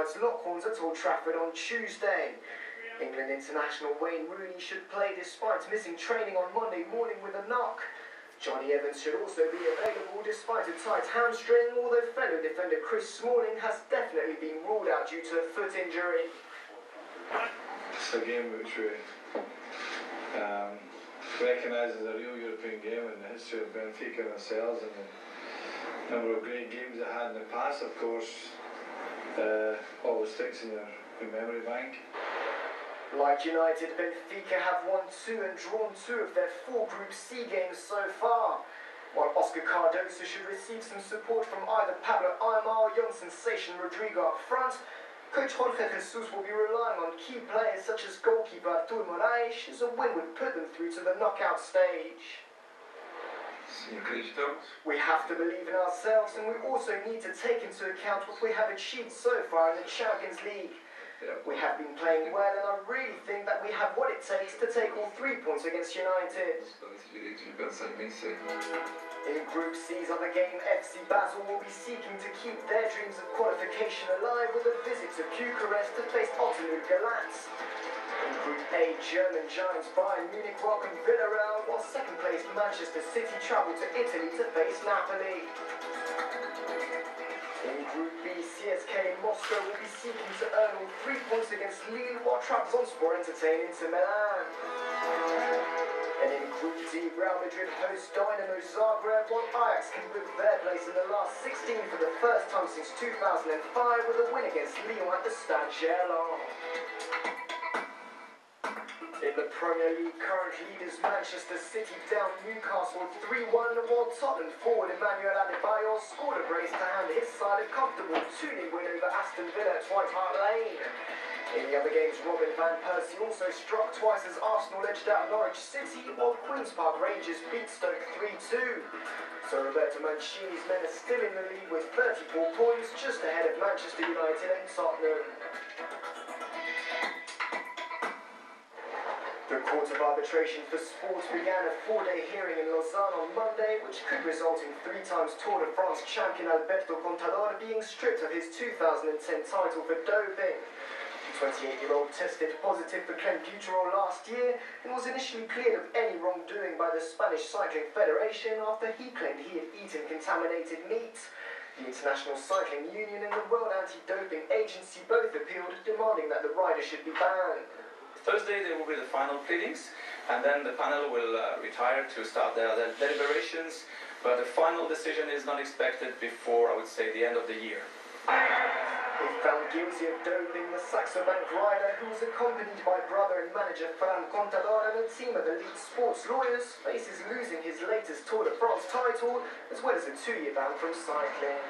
tonight's Lockhorns at Old Trafford on Tuesday. England international Wayne Rooney should play despite missing training on Monday morning with a knock. Johnny Evans should also be available despite a tight hamstring, although fellow defender Chris Smalling has definitely been ruled out due to a foot injury. It's a game which we recognise as a real European game in the history of Benfica and ourselves, and the number of great games they had in the past, of course, always sticks in your memory bank. Like United, Benfica have won 2 and drawn 2 of their 4 Group C games so far. While Oscar Cardoso should receive some support from either Pablo Aimar or young sensation Rodrigo up front, coach Jorge Jesus will be relying on key players such as goalkeeper Artur Moraes, as a win would put them through to the knockout stage. We have to believe in ourselves, and we also need to take into account what we have achieved so far in the Champions League. We have been playing well, and I really think that we have what it takes to take all 3 points against United. In Group C's other game, FC Basel will be seeking to keep their dreams of qualification alive with a visit to Bucharest to face Ottomur Galat. In Group A, German giants Bayern Munich welcome Villarreal, while second-placed Manchester City travel to Italy to face Napoli. In Group B, CSKA Moscow will be seeking to earn all 3 points against Lille, while Trabzonspor entertain Inter Milan. And in Group D, Real Madrid host Dynamo Zagreb, while Ajax can book their place in the last 16 for the first time since 2005 with a win against Lyon at the Stade Gerland. In the Premier League, current leaders Manchester City down Newcastle 3-1, while Tottenham forward Emmanuel Adebayor scored a brace to hand his side a comfortable 2-0 win over Aston Villa at White Hart Lane. In the other games, Robin van Persie also struck twice as Arsenal edged out Norwich City, while Queen's Park Rangers beat Stoke 3-2. So Roberto Mancini's men are still in the lead with 34 points, just ahead of Manchester United and Tottenham. The Court of Arbitration for Sports began a 4-day hearing in Lausanne on Monday, which could result in 3-time Tour de France champion Alberto Contador being stripped of his 2010 title for doping. The 28-year-old tested positive for clenbuterol last year and was initially cleared of any wrongdoing by the Spanish Cycling Federation after he claimed he had eaten contaminated meat. The International Cycling Union and the World Anti-Doping Agency both appealed, demanding that the rider should be banned. Thursday there will be the final pleadings, and then the panel will retire to start their deliberations, but the final decision is not expected before, I would say, the end of the year. If found guilty of doping, the Saxo Bank rider, who was accompanied by brother and manager Fran Contador and a team of elite sports lawyers, faces losing his latest Tour de France title, as well as a 2-year ban from cycling.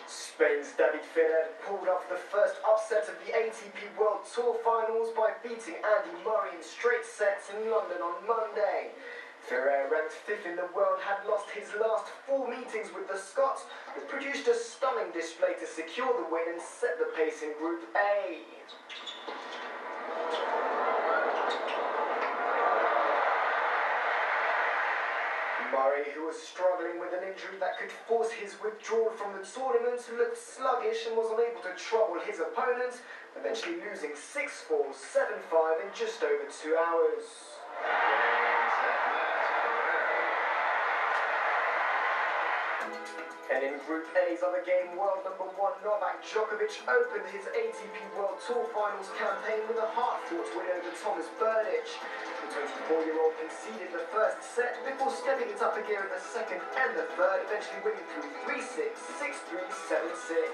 Spain's David Ferrer pulled off the first upset of the ATP World Tour Finals by beating Andy Murray in straight sets in London on Monday. Ferrer, ranked 5th in the world, had lost his last 4 meetings with the Scots, but produced a stunning display to secure the win and set the pace in Group A. Murray, who was struggling with an injury that could force his withdrawal from the tournament, looked sluggish and was unable to trouble his opponent, eventually losing 6-4, 7-5 in just over 2 hours. And in Group A's other game, world number 1 Novak Djokovic opened his ATP World Tour Finals campaign with a hard-fought win over Thomas Berdych. The 24-year-old conceded the first set before stepping it up a gear in the second and the third, eventually winning through 3-6, 6-3, 7-6.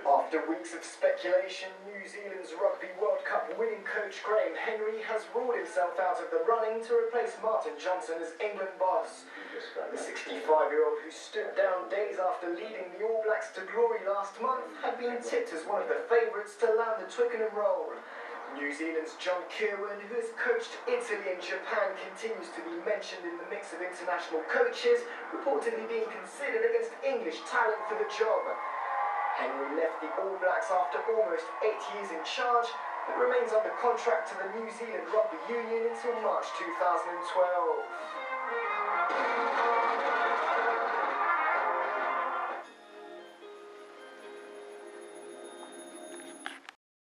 After weeks of speculation, New Zealand's Rugby World Cup winning coach Graham Henry has ruled himself out of the running to replace Martin Johnson as England boss. The 65-year-old, who stood down days after leading the All Blacks to glory last month, had been tipped as one of the favourites to land the Twickenham role. New Zealand's John Kirwan, who has coached Italy and Japan, continues to be mentioned in the mix of international coaches, reportedly being considered against English talent for the job. Henry left the All Blacks after almost 8 years in charge, but remains under contract to the New Zealand Rugby Union until March 2012.